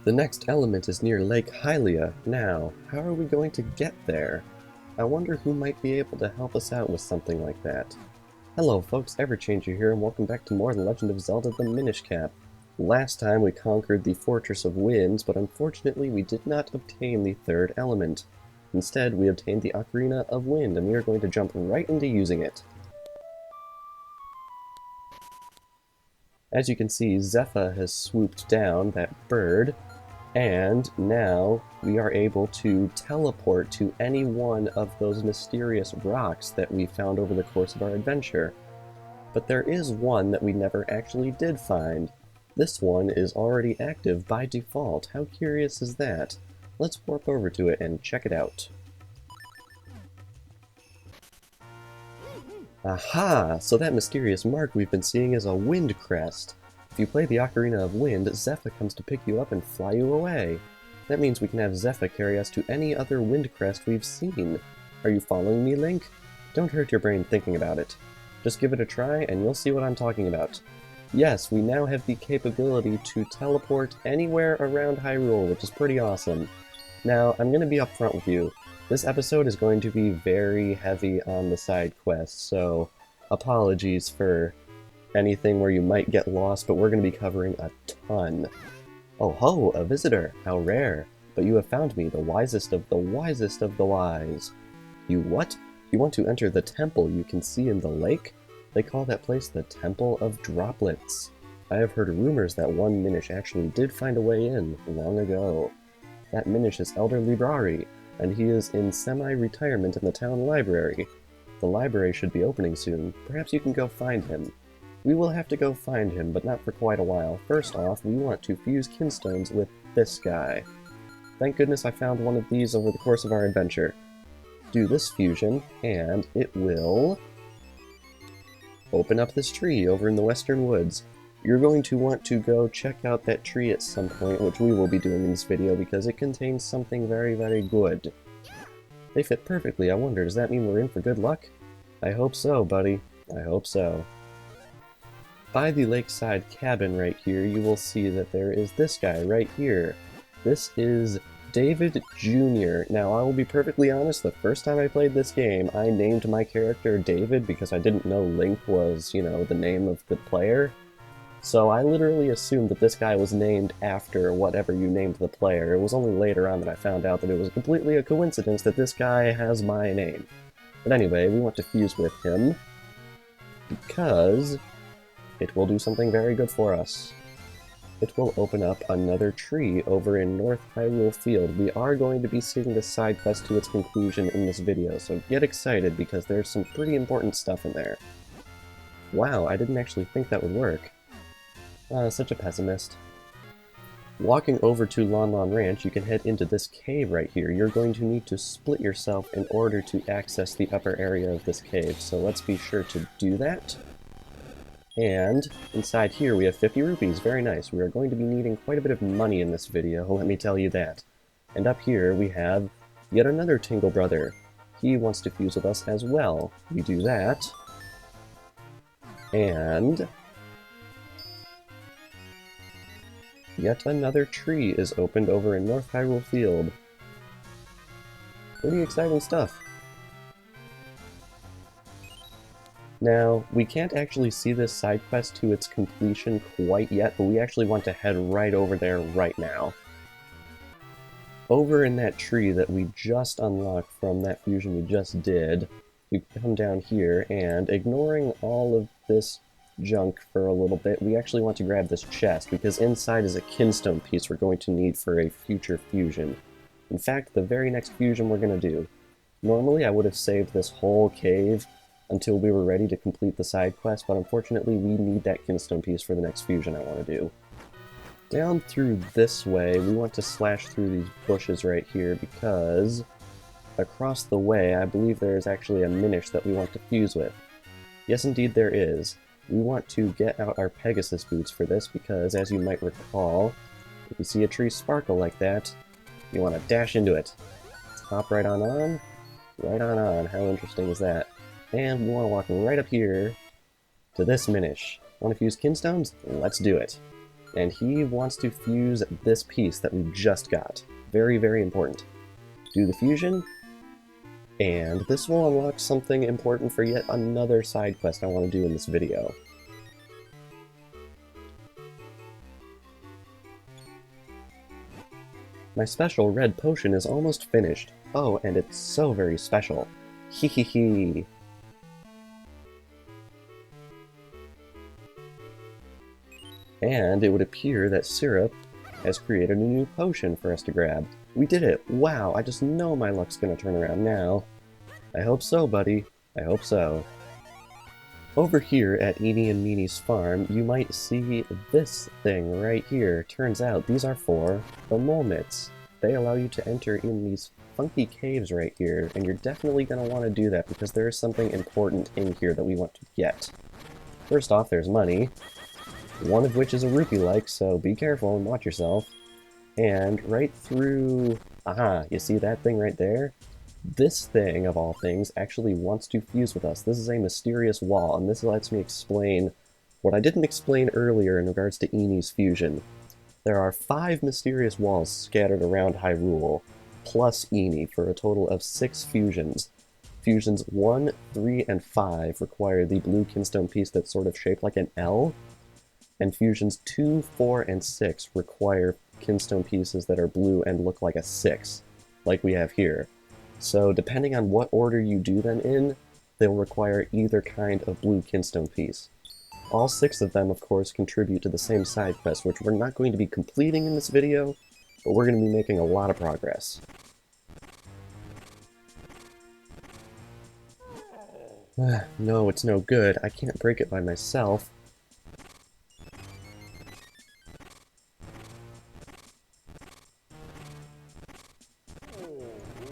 The next element is near Lake Hylia. Now, how are we going to get there? I wonder who might be able to help us out with something like that. Hello folks, Everchanger here, and welcome back to more The Legend of Zelda, the Minish Cap. Last time we conquered the Fortress of Winds, but unfortunately we did not obtain the third element. Instead, we obtained the Ocarina of Wind, and we are going to jump right into using it. As you can see, Zephyr has swooped down, that bird, and now we are able to teleport to any one of those mysterious rocks that we found over the course of our adventure. But there is one that we never actually did find. This one is already active by default. How curious is that? Let's warp over to it and check it out. Aha! So that mysterious mark we've been seeing is a wind crest. If you play the Ocarina of Wind, Zephyr comes to pick you up and fly you away. That means we can have Zephyr carry us to any other wind crest we've seen. Are you following me, Link? Don't hurt your brain thinking about it. Just give it a try and you'll see what I'm talking about. Yes, we now have the capability to teleport anywhere around Hyrule, which is pretty awesome. Now, I'm going to be upfront with you. This episode is going to be very heavy on the side quests, so apologies for anything where you might get lost, but we're going to be covering a ton. Oh ho, a visitor! How rare! But you have found me, the wisest of the wisest of the wise. You what? You want to enter the temple you can see in the lake? They call that place the Temple of Droplets. I have heard rumors that one Minish actually did find a way in, long ago. That Minish is Elder Librari, and he is in semi-retirement in the town library. The library should be opening soon. Perhaps you can go find him. We will have to go find him, but not for quite a while. First off, we want to fuse Kinstones with this guy. Thank goodness I found one of these over the course of our adventure. Do this fusion, and it will open up this tree over in the Western Woods. You're going to want to go check out that tree at some point, which we will be doing in this video because it contains something very, very good. They fit perfectly. I wonder, does that mean we're in for good luck? I hope so, buddy. I hope so. By the lakeside cabin right here, you will see that there is this guy right here. This is David Jr. Now, I will be perfectly honest, the first time I played this game, I named my character David because I didn't know Link was, you know, the name of the player. So I literally assumed that this guy was named after whatever you named the player. It was only later on that I found out that it was completely a coincidence that this guy has my name. But anyway, we want to fuse with him because it will do something very good for us. It will open up another tree over in North Hyrule Field. We are going to be seeing this side quest to its conclusion in this video, so get excited because there's some pretty important stuff in there. Wow, I didn't actually think that would work. Such a pessimist. Walking over to Lon Lon Ranch, you can head into this cave right here. You're going to need to split yourself in order to access the upper area of this cave, so let's be sure to do that. And inside here we have 50 rupees, very nice. We are going to be needing quite a bit of money in this video, let me tell you that. And up here we have yet another Tingle Brother. He wants to fuse with us as well. We do that. And yet another tree is opened over in North Hyrule Field. Pretty exciting stuff. Now, we can't actually see this side quest to its completion quite yet, but we actually want to head right over there right now. Over in that tree that we just unlocked from that fusion we just did, we come down here, and ignoring all of this junk for a little bit, we actually want to grab this chest, because inside is a Kinstone piece we're going to need for a future fusion. In fact, the very next fusion we're going to do. Normally I would have saved this whole cave until we were ready to complete the side quest, but unfortunately we need that Kinstone piece for the next fusion I want to do. Down through this way, we want to slash through these bushes right here because across the way I believe there is actually a Minish that we want to fuse with. Yes, indeed there is. We want to get out our Pegasus boots for this because, as you might recall, if you see a tree sparkle like that, you want to dash into it. Let's hop right on. Right on. How interesting is that? And we want to walk right up here to this Minish. Want to fuse Kinstones? Let's do it. And he wants to fuse this piece that we just got. Very, very important. Do the fusion, and this will unlock something important for yet another side quest I want to do in this video. My special red potion is almost finished. Oh, and it's so very special. Hee hee hee. And it would appear that Syrup has created a new potion for us to grab. We did it! Wow, I just know my luck's gonna turn around now. I hope so, buddy. I hope so. Over here at Eenie and Meenie's farm, you might see this thing right here. Turns out these are for the mole mitts. They allow you to enter in these funky caves right here, and you're definitely going to want to do that because there is something important in here that we want to get. First off, there's money, one of which is a rupee-like, so be careful and watch yourself. And right through... aha, you see that thing right there? This thing, of all things, actually wants to fuse with us. This is a mysterious wall, and this lets me explain what I didn't explain earlier in regards to Enie's fusion. There are 5 mysterious walls scattered around Hyrule, plus Enie, for a total of 6 fusions. Fusions 1, 3, and 5 require the blue Kinstone piece that's sort of shaped like an L, and fusions 2, 4, and 6 require Kinstone pieces that are blue and look like a 6, like we have here. So depending on what order you do them in, they'll require either kind of blue Kinstone piece. All 6 of them, of course, contribute to the same side quest, which we're not going to be completing in this video, but we're going to be making a lot of progress. No, it's no good. I can't break it by myself.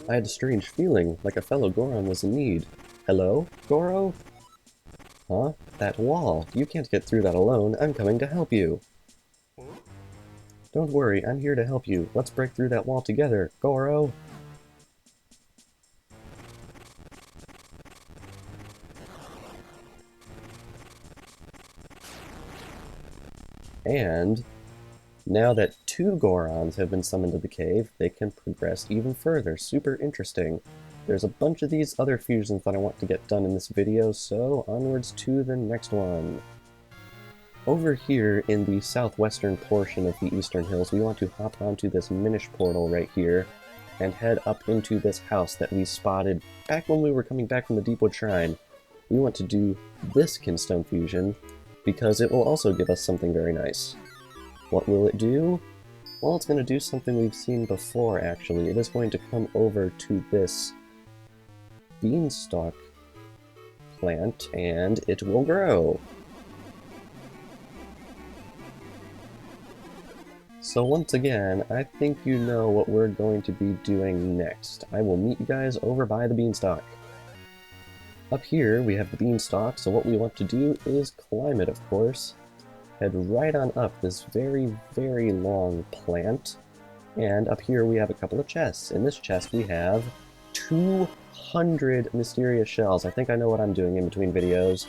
I had a strange feeling, like a fellow Goron was in need. Hello, Goro? Huh? That wall. You can't get through that alone. I'm coming to help you. Don't worry, I'm here to help you. Let's break through that wall together, Goro! And now that 2 Gorons have been summoned to the cave, they can progress even further. Super interesting. There's a bunch of these other fusions that I want to get done in this video, so onwards to the next one. Over here in the southwestern portion of the Eastern Hills, we want to hop onto this Minish portal right here and head up into this house that we spotted back when we were coming back from the Deepwood Shrine. We want to do this Kinstone fusion because it will also give us something very nice. What will it do? Well, it's going to do something we've seen before, actually. It is going to come over to this Beanstalk plant, and it will grow. So once again, I think you know what we're going to be doing next. I will meet you guys over by the Beanstalk. Up here, we have the Beanstalk, so what we want to do is climb it, of course. Head right on up this very, very long plant. And up here we have a couple of chests. In this chest we have 200 mysterious shells. I think I know what I'm doing in between videos.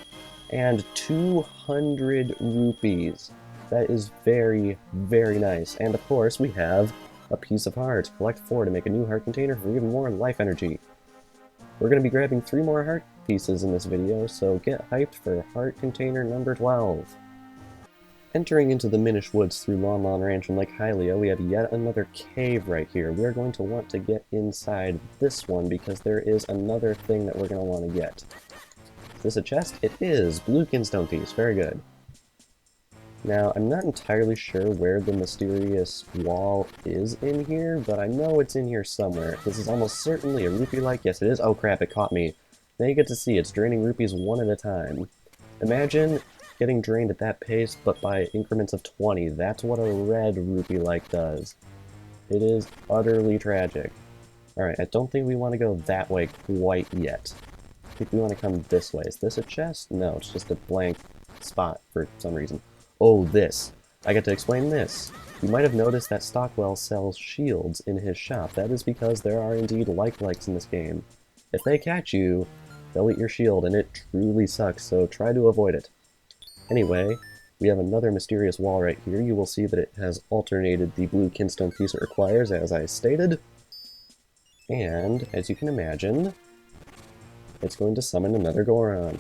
And 200 rupees. That is very, very nice. And of course we have a piece of heart. Collect 4 to make a new heart container for even more life energy. We're going to be grabbing 3 more heart pieces in this video, so get hyped for heart container number 12. Entering into the Minish Woods through Lon Lon Ranch and Lake Hylia, we have yet another cave right here. We're going to want to get inside this one because there is another thing that we're going to want to get. Is this a chest? It is! Blue Kinstone piece. Very good. Now, I'm not entirely sure where the mysterious wall is in here, but I know it's in here somewhere. This is almost certainly a rupee-like. Yes, it is. Oh crap, it caught me. Now you get to see it's draining rupees one at a time. Imagine getting drained at that pace, but by increments of 20. That's what a red rupee-like does. It is utterly tragic. Alright, I don't think we want to go that way quite yet. I think we want to come this way. Is this a chest? No, it's just a blank spot for some reason. Oh, this. I get to explain this. You might have noticed that Stockwell sells shields in his shop. That is because there are indeed like-likes in this game. If they catch you, they'll eat your shield, and it truly sucks, so try to avoid it. Anyway, We have another mysterious wall right here. You will see that it has alternated the blue Kinstone piece it requires, as I stated. And, as you can imagine, it's going to summon another Goron.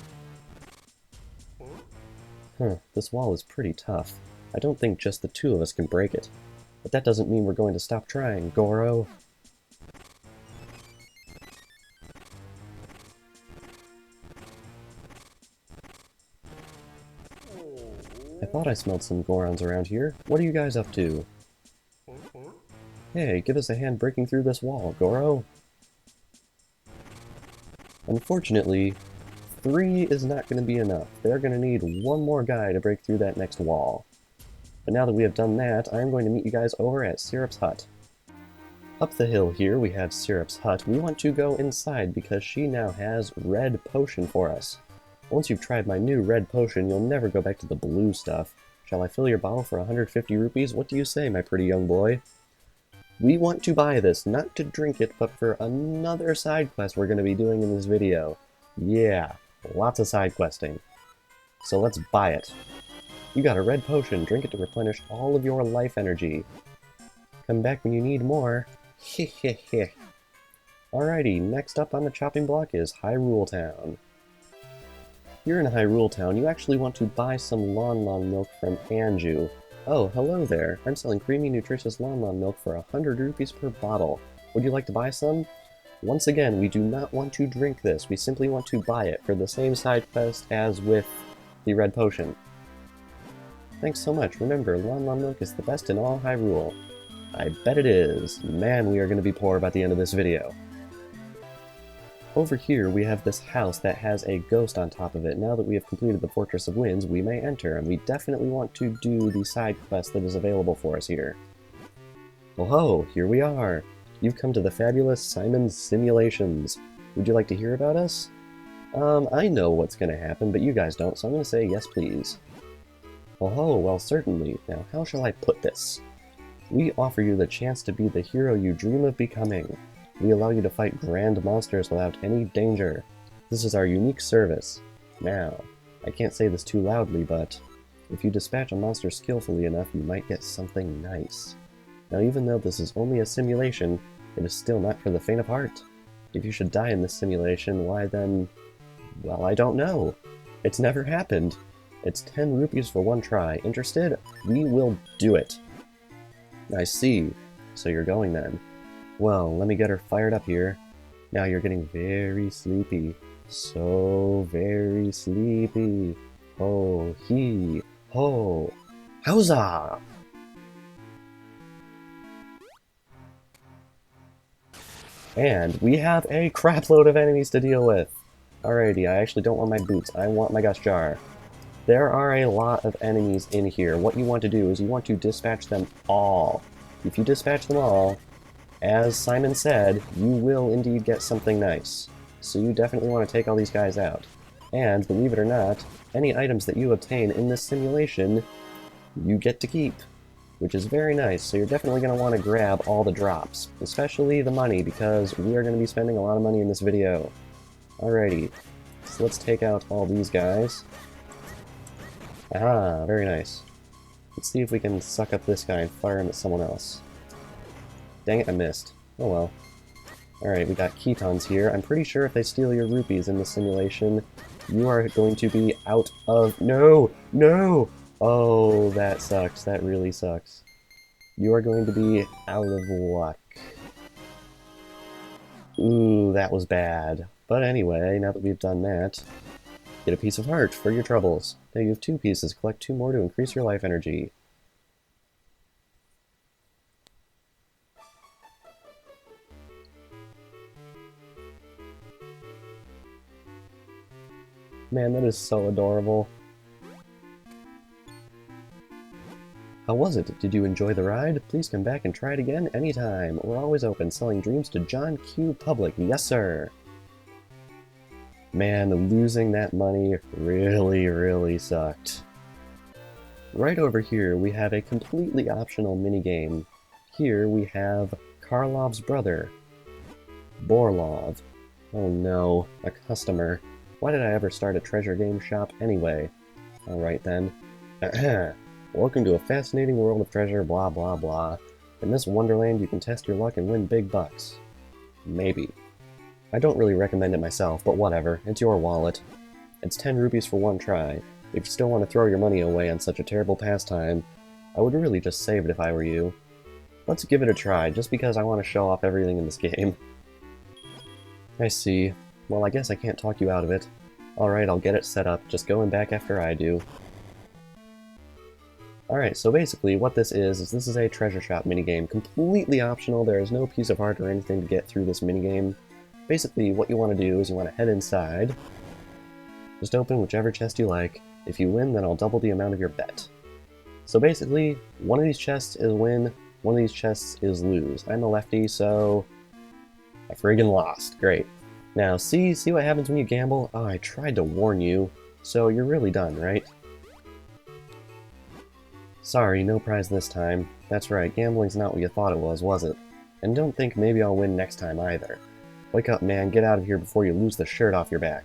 Huh, this wall is pretty tough. I don't think just the two of us can break it. But that doesn't mean we're going to stop trying, Goro. I thought I smelled some Gorons around here. What are you guys up to? Hey, give us a hand breaking through this wall, Goro. Unfortunately, 3 is not going to be enough. They're going to need one more guy to break through that next wall. But now that we have done that, I'm going to meet you guys over at Syrup's hut. Up the hill here, we have Syrup's hut. We want to go inside because she now has red potion for us. Once you've tried my new red potion, you'll never go back to the blue stuff. Shall I fill your bottle for 150 rupees? What do you say, my pretty young boy? We want to buy this, not to drink it, but for another side quest we're going to be doing in this video. Yeah, lots of side questing. So let's buy it. You got a red potion, drink it to replenish all of your life energy. Come back when you need more. Hehehe. Alrighty, next up on the chopping block is Hyrule Town. Here in Hyrule Town, you actually want to buy some Lon Lon milk from Anju. Oh, hello there. I'm selling creamy, nutritious Lon Lon milk for 100 rupees per bottle. Would you like to buy some? Once again, we do not want to drink this. We simply want to buy it for the same side quest as with the red potion. Thanks so much. Remember, Lon Lon milk is the best in all Hyrule. I bet it is. Man, we are going to be poor by the end of this video. Over here, we have this house that has a ghost on top of it. Now that we have completed the Fortress of Winds, we may enter, and we definitely want to do the side quest that is available for us here. Oh ho, here we are! You've come to the fabulous Simon's Simulations. Would you like to hear about us? I know what's going to happen, but you guys don't, so I'm going to say yes please. Oh ho, well certainly. Now how shall I put this? We offer you the chance to be the hero you dream of becoming. We allow you to fight grand monsters without any danger. This is our unique service. Now, I can't say this too loudly, but if you dispatch a monster skillfully enough, you might get something nice. Now, even though this is only a simulation, it is still not for the faint of heart. If you should die in this simulation, why then... well, I don't know. It's never happened. It's 10 rupees for one try. Interested? We will do it. I see. So you're going then. Well, let me get her fired up here. Now you're getting very sleepy. So very sleepy. Ho, hee, ho. Howza! And we have a crapload of enemies to deal with. Alrighty, I actually don't want my boots. I want my Gus Jar. There are a lot of enemies in here. What you want to do is you want to dispatch them all. If you dispatch them all, as Simon said, you will indeed get something nice. So you definitely want to take all these guys out. And, believe it or not, any items that you obtain in this simulation, you get to keep. Which is very nice, so you're definitely going to want to grab all the drops. Especially the money, because we are going to be spending a lot of money in this video. Alrighty, so let's take out all these guys. Aha, very nice. Let's see if we can suck up this guy and fire him at someone else. Dang it, I missed. Oh well. Alright, we got Ketons here. I'm pretty sure if they steal your rupees in the simulation, you are going to be out of... No! No! Oh, that sucks. That really sucks. You are going to be out of luck. Ooh, that was bad. But anyway, now that we've done that, get a piece of heart for your troubles. Now you have 2 pieces. Collect 2 more to increase your life energy. Man, that is so adorable. How was it? Did you enjoy the ride? Please come back and try it again anytime. We're always open, selling dreams to John Q. Public. Yes, sir! Man, losing that money really, really sucked. Right over here, we have a completely optional minigame. Here we have Karlov's brother, Borlov. Oh no, a customer. Why did I ever start a treasure game shop anyway? Alright then. Welcome to a fascinating world of treasure, blah blah blah. In this wonderland you can test your luck and win big bucks. Maybe. I don't really recommend it myself, but whatever, it's your wallet. It's 10 rupees for one try. If you still want to throw your money away on such a terrible pastime, I would really just save it if I were you. Let's give it a try, just because I want to show off everything in this game. I see. Well, I guess I can't talk you out of it. Alright, I'll get it set up, just going back after I do. Alright, so basically what this is this is a treasure shop minigame, completely optional. There is no piece of art or anything to get through this minigame. Basically, what you want to do is you want to head inside, just open whichever chest you like. If you win, then I'll double the amount of your bet. So basically, one of these chests is win, one of these chests is lose. I'm a lefty, so I friggin' lost. Great. Now, see what happens when you gamble? Oh, I tried to warn you. So you're really done, right? Sorry, no prize this time. That's right, gambling's not what you thought it was it? And don't think maybe I'll win next time either. Wake up, man, get out of here before you lose the shirt off your back.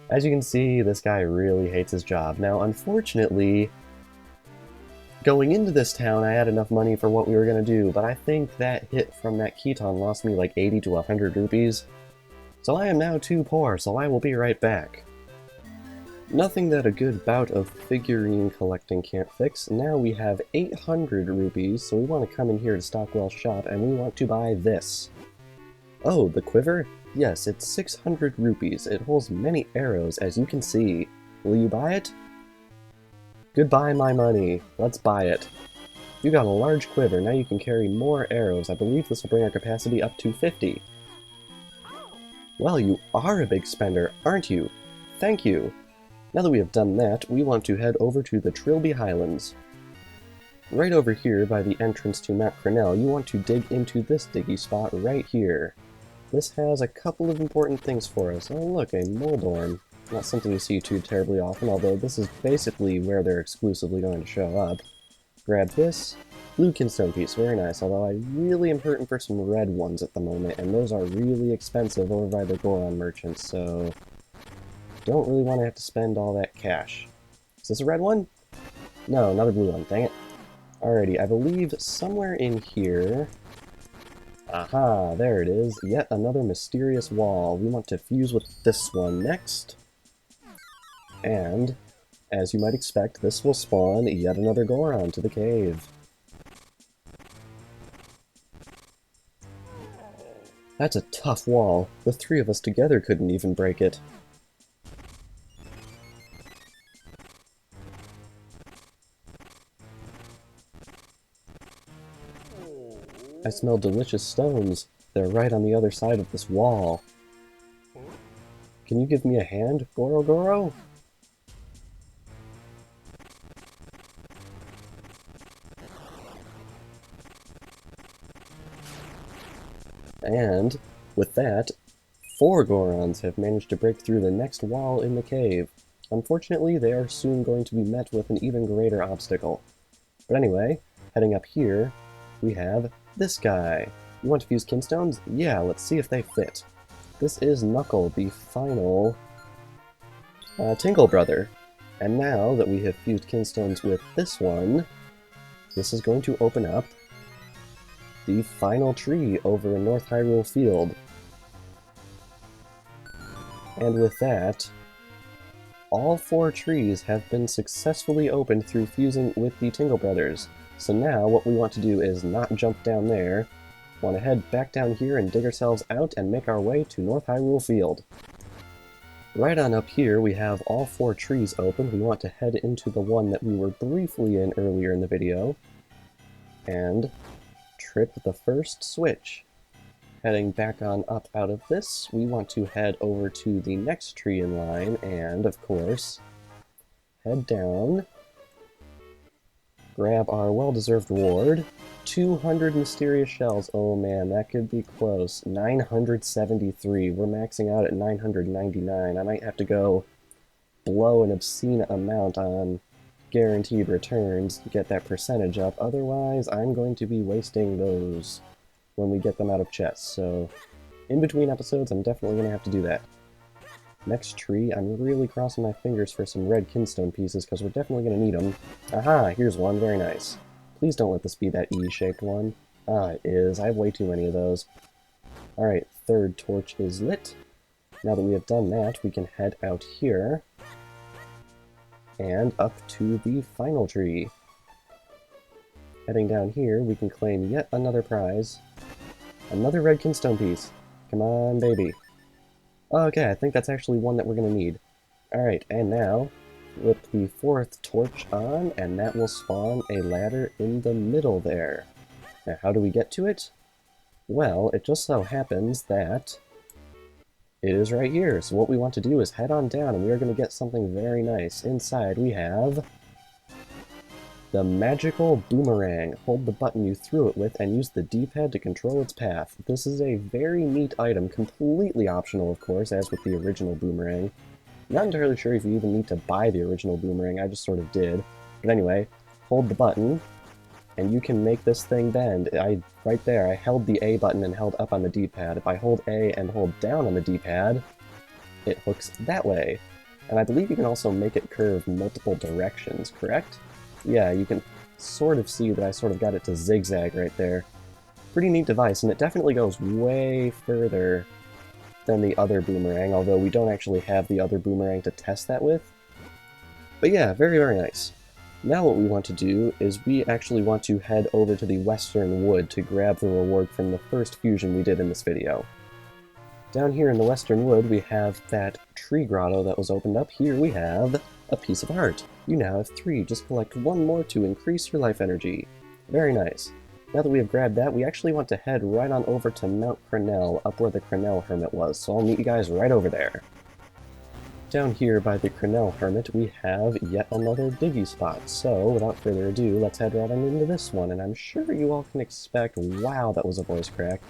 As you can see, this guy really hates his job. Now, unfortunately, going into this town, I had enough money for what we were going to do, but I think that hit from that Keton lost me like 80 to 100 rupees. So I am now too poor, so I will be right back. Nothing that a good bout of figurine collecting can't fix. Now we have 800 rupees, so we want to come in here to Stockwell's shop, and we want to buy this. Oh, the quiver? Yes, it's 600 rupees. It holds many arrows, as you can see. Will you buy it? Goodbye, my money. Let's buy it. You got a large quiver, now you can carry more arrows. I believe this will bring our capacity up to 50. Well, you are a big spender, aren't you? Thank you. Now that we have done that, we want to head over to the Trilby Highlands. Right over here, by the entrance to Mount Crenel, you want to dig into this diggy spot right here. This has a couple of important things for us. Oh look, a Moldorm. Not something you see too terribly often, although this is basically where they're exclusively going to show up. Grab this. Blue Kinstone piece, very nice, although I really am hurting for some red ones at the moment, and those are really expensive over by the Goron merchants, so don't really want to have to spend all that cash. Is this a red one? No, another blue one, dang it. Alrighty, I believe somewhere in here... Aha, there it is. Yet another mysterious wall. We want to fuse with this one next. And, as you might expect, this will spawn yet another Goron to the cave. That's a tough wall. The three of us together couldn't even break it. I smell delicious stones. They're right on the other side of this wall. Can you give me a hand, Goro Goro? And, with that, 4 Gorons have managed to break through the next wall in the cave. Unfortunately, they are soon going to be met with an even greater obstacle. But anyway, heading up here, we have this guy. You want to fuse Kinstones? Yeah, let's see if they fit. This is Knuckle, the final Tingle Brother. And now that we have fused Kinstones with this one, this is going to open up the final tree over in North Hyrule Field. And with that, all 4 trees have been successfully opened through fusing with the Tingle Brothers. So now what we want to do is not jump down there. We want to head back down here and dig ourselves out and make our way to North Hyrule Field. Right on up here we have all 4 trees open. We want to head into the one that we were briefly in earlier in the video and trip the first switch. Heading back on up out of this, we want to head over to the next tree in line and, of course, head down, grab our well-deserved reward, 200 mysterious shells. Oh man, that could be close. 973. We're maxing out at 999. I might have to go blow an obscene amount on guaranteed returns to get that percentage up. Otherwise, I'm going to be wasting those when we get them out of chests. So, in between episodes, I'm definitely going to have to do that. Next tree, I'm really crossing my fingers for some red Kinstone pieces, because we're definitely going to need them. Aha, here's one, very nice. Please don't let this be that E-shaped one. Ah, it is. I have way too many of those. Alright, third torch is lit. Now that we have done that, we can head out here and up to the final tree. Heading down here, we can claim yet another prize. Another red Kinstone piece. Come on, baby. Okay, I think that's actually one that we're going to need. Alright, and now, flip the fourth torch on, and that will spawn a ladder in the middle there. Now, how do we get to it? Well, it just so happens that it is right here. So what we want to do is head on down, and we are going to get something very nice. Inside, we have the magical boomerang. Hold the button you threw it with and use the D-pad to control its path. This is a very neat item, completely optional of course, as with the original boomerang. Not entirely sure if you even need to buy the original boomerang, I just sort of did. But anyway, hold the button, and you can make this thing bend. Right there, I held the A button and held up on the D-pad. If I hold A and hold down on the D-pad, it hooks that way. And I believe you can also make it curve multiple directions, correct? Yeah, you can sort of see that I sort of got it to zigzag right there. Pretty neat device, and it definitely goes way further than the other boomerang, although we don't actually have the other boomerang to test that with. But yeah, very, very nice. Now what we want to do is we actually want to head over to the Western Wood to grab the reward from the first fusion we did in this video. Down here in the Western Wood we have that tree grotto that was opened up. Here we have a piece of heart. You now have 3, just collect 1 more to increase your life energy. Very nice. Now that we have grabbed that, we actually want to head right on over to Mount Crenel, up where the Crenel Hermit was, so I'll meet you guys right over there. Down here by the Crenel Hermit, we have yet another diggy spot, so without further ado, let's head right on into this one, and I'm sure you all can expect— wow, that was a voice crack.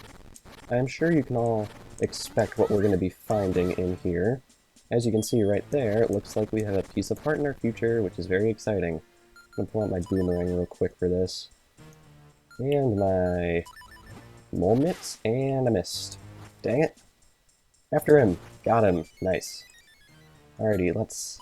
I'm sure you can all expect what we're going to be finding in here. As you can see right there, it looks like we have a piece of heart in our future, which is very exciting. I'm going to pull out my boomerang real quick for this. And my mole mitts, and I missed. Dang it. After him. Got him. Nice. Alrighty, let's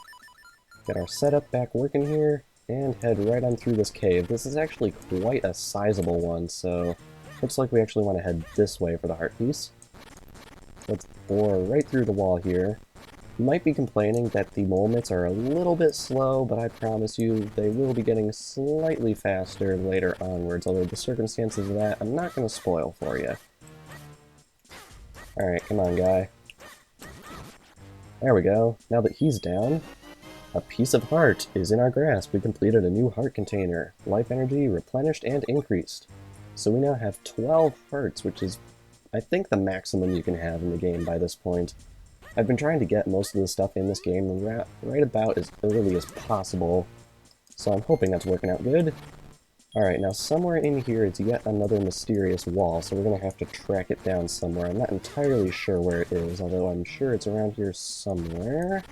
get our setup back working here, and head right on through this cave. This is actually quite a sizable one, so looks like we actually want to head this way for the heart piece. Let's bore right through the wall here. You might be complaining that the mole mitts are a little bit slow, but I promise you they will be getting slightly faster later onwards, although the circumstances of that I'm not going to spoil for you. Alright, come on, guy. There we go. Now that he's down, a piece of heart is in our grasp. We completed a new heart container. Life energy replenished and increased. So we now have 12 hearts, which is, I think, the maximum you can have in the game by this point. I've been trying to get most of the stuff in this game right about as early as possible, so I'm hoping that's working out good. Alright, now somewhere in here is yet another mysterious wall, so we're going to have to track it down somewhere. I'm not entirely sure where it is, although I'm sure it's around here somewhere.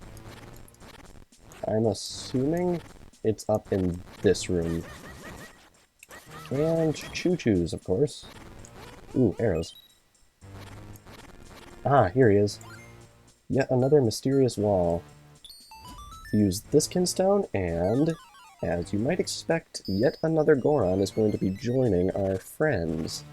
I'm assuming it's up in this room. And choo-choos, of course. Ooh, arrows. Ah, here he is. Yet another mysterious wall. Use this Kinstone, and, as you might expect, yet another Goron is going to be joining our friends.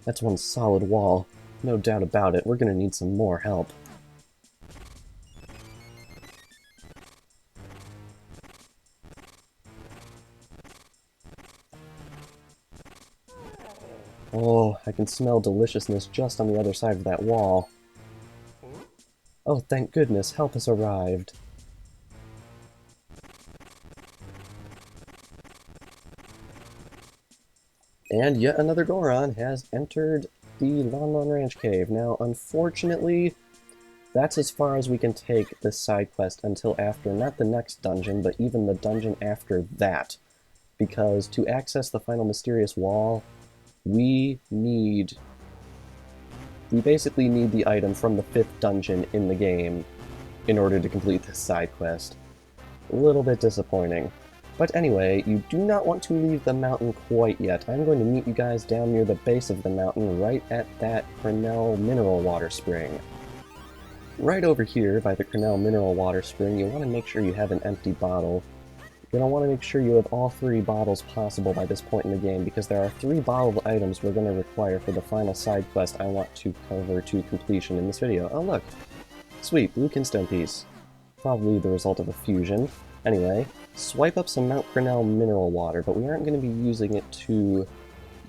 That's one solid wall. No doubt about it, we're going to need some more help. Oh, I can smell deliciousness just on the other side of that wall. Oh, thank goodness, help has arrived. And yet another Goron has entered the Lon Lon Ranch Cave. Now, unfortunately, that's as far as we can take this side quest until after, not the next dungeon, but even the dungeon after that. Because to access the final mysterious wall, we basically need the item from the 5th dungeon in the game in order to complete this side quest. A little bit disappointing. But anyway, you do not want to leave the mountain quite yet. I'm going to meet you guys down near the base of the mountain, right at that Cornell mineral water spring. Right over here, by the Cornell mineral water spring, you want to make sure you have an empty bottle. You're going to want to make sure you have all 3 bottles possible by this point in the game, because there are 3 bottled items we're going to require for the final side quest I want to cover to completion in this video. Oh look! Sweet, blue Kinstone piece. Probably the result of a fusion. Anyway, swipe up some Mount Cornell mineral water, but we aren't going to be using it to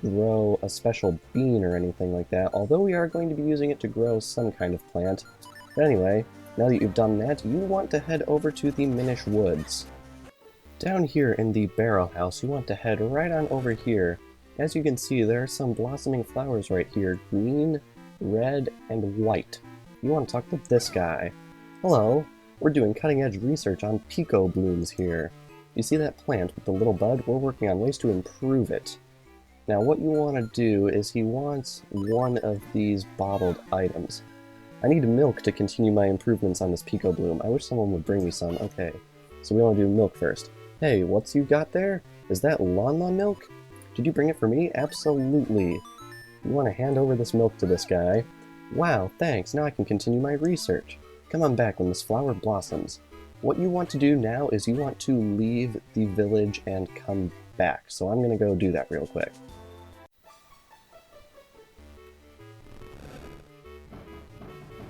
grow a special bean or anything like that, although we are going to be using it to grow some kind of plant. But anyway, now that you've done that, you want to head over to the Minish Woods. Down here in the barrel house, you want to head right on over here. As you can see, there are some blossoming flowers right here, green, red, and white. You want to talk to this guy. Hello. We're doing cutting-edge research on Pico blooms here. You see that plant with the little bud? We're working on ways to improve it. Now what you want to do is he wants one of these bottled items. I need milk to continue my improvements on this Pico bloom. I wish someone would bring me some. Okay, so we want to do milk first. Hey, what's you got there? Is that Lon milk? Did you bring it for me? Absolutely. You want to hand over this milk to this guy. Wow, thanks. Now I can continue my research. Come on back when this flower blossoms. What you want to do now is you want to leave the village and come back. So I'm going to go do that real quick.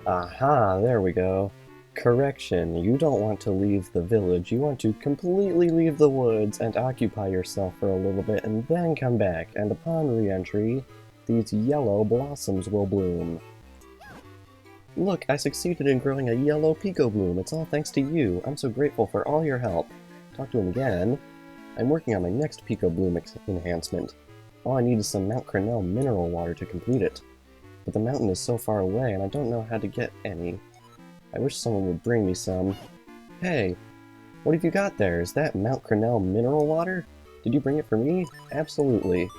Aha, there we go. Correction, you don't want to leave the village. You want to completely leave the woods and occupy yourself for a little bit and then come back. And upon re-entry, these yellow blossoms will bloom. Look, I succeeded in growing a yellow Pico bloom. It's all thanks to you. I'm so grateful for all your help. Talk to him again. I'm working on my next Pico bloom enhancement. All I need is some Mount Cornell mineral water to complete it. But the mountain is so far away and I don't know how to get any. I wish someone would bring me some. Hey, what have you got there? Is that Mount Cornell mineral water? Did you bring it for me? Absolutely.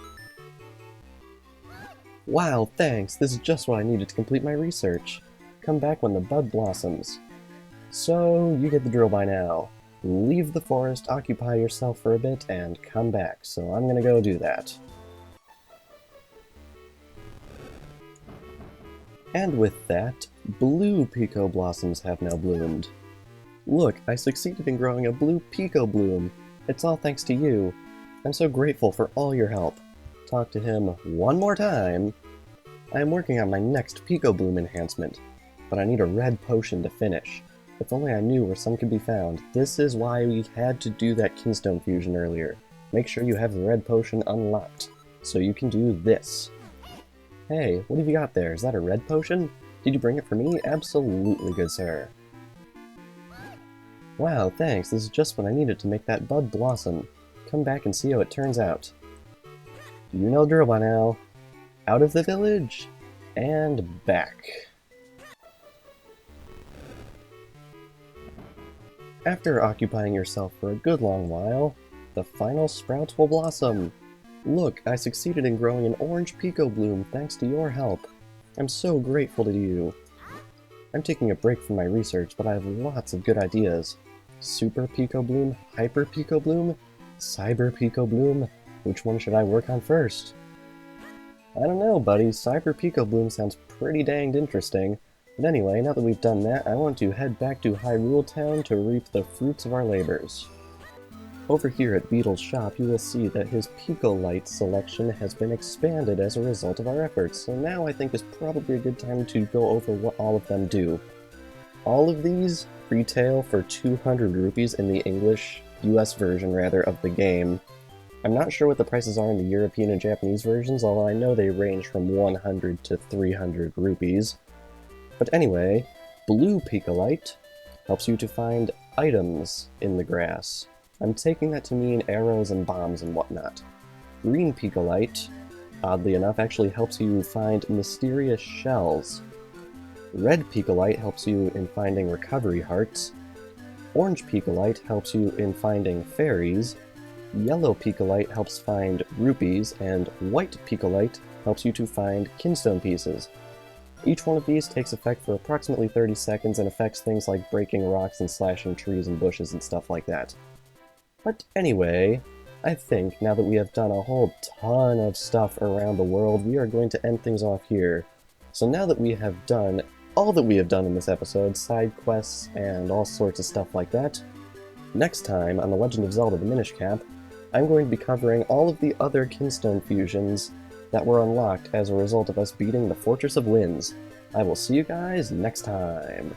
Wow, thanks. This is just what I needed to complete my research. Come back when the bud blossoms. So, you get the drill by now. Leave the forest, occupy yourself for a bit, and come back. So I'm gonna go do that. And with that, blue Pico blossoms have now bloomed. Look, I succeeded in growing a blue Pico bloom. It's all thanks to you. I'm so grateful for all your help. Talk to him one more time. I am working on my next Pico bloom enhancement, but I need a red potion to finish. If only I knew where some could be found. This is why we had to do that Kinstone fusion earlier. Make sure you have the red potion unlocked, so you can do this. Hey, what have you got there? Is that a red potion? Did you bring it for me? Absolutely, good sir. Wow, thanks. This is just what I needed to make that bud blossom. Come back and see how it turns out. You know the drill by now. Out of the village, and back. After occupying yourself for a good long while, the final sprouts will blossom. Look, I succeeded in growing an orange Pico bloom thanks to your help. I'm so grateful to you. I'm taking a break from my research, but I have lots of good ideas. Super Pico bloom, Hyper Pico bloom, Cyber Pico bloom. Which one should I work on first? I don't know, buddy. Cyber Pico bloom sounds pretty danged interesting. But anyway, now that we've done that, I want to head back to Hyrule Town to reap the fruits of our labors. Over here at Beetle's shop, you will see that his Picolyte selection has been expanded as a result of our efforts, so now I think is probably a good time to go over what all of them do. All of these retail for 200 rupees in the English, US version rather, of the game. I'm not sure what the prices are in the European and Japanese versions, although I know they range from 100 to 300 rupees. But anyway, blue Picolyte helps you to find items in the grass. I'm taking that to mean arrows and bombs and whatnot. Green Picolyte, oddly enough, actually helps you find mysterious shells. Red Picolyte helps you in finding recovery hearts. Orange Picolyte helps you in finding fairies. Yellow Picolyte helps find rupees, and white Picolyte helps you to find Kinstone pieces. Each one of these takes effect for approximately 30 seconds and affects things like breaking rocks and slashing trees and bushes and stuff like that. But anyway, I think now that we have done a whole ton of stuff around the world, we are going to end things off here. So now that we have done all that we have done in this episode, side quests and all sorts of stuff like that, next time on The Legend of Zelda: The Minish Cap, I'm going to be covering all of the other Kinstone fusions that were unlocked as a result of us beating the Fortress of Winds. I will see you guys next time.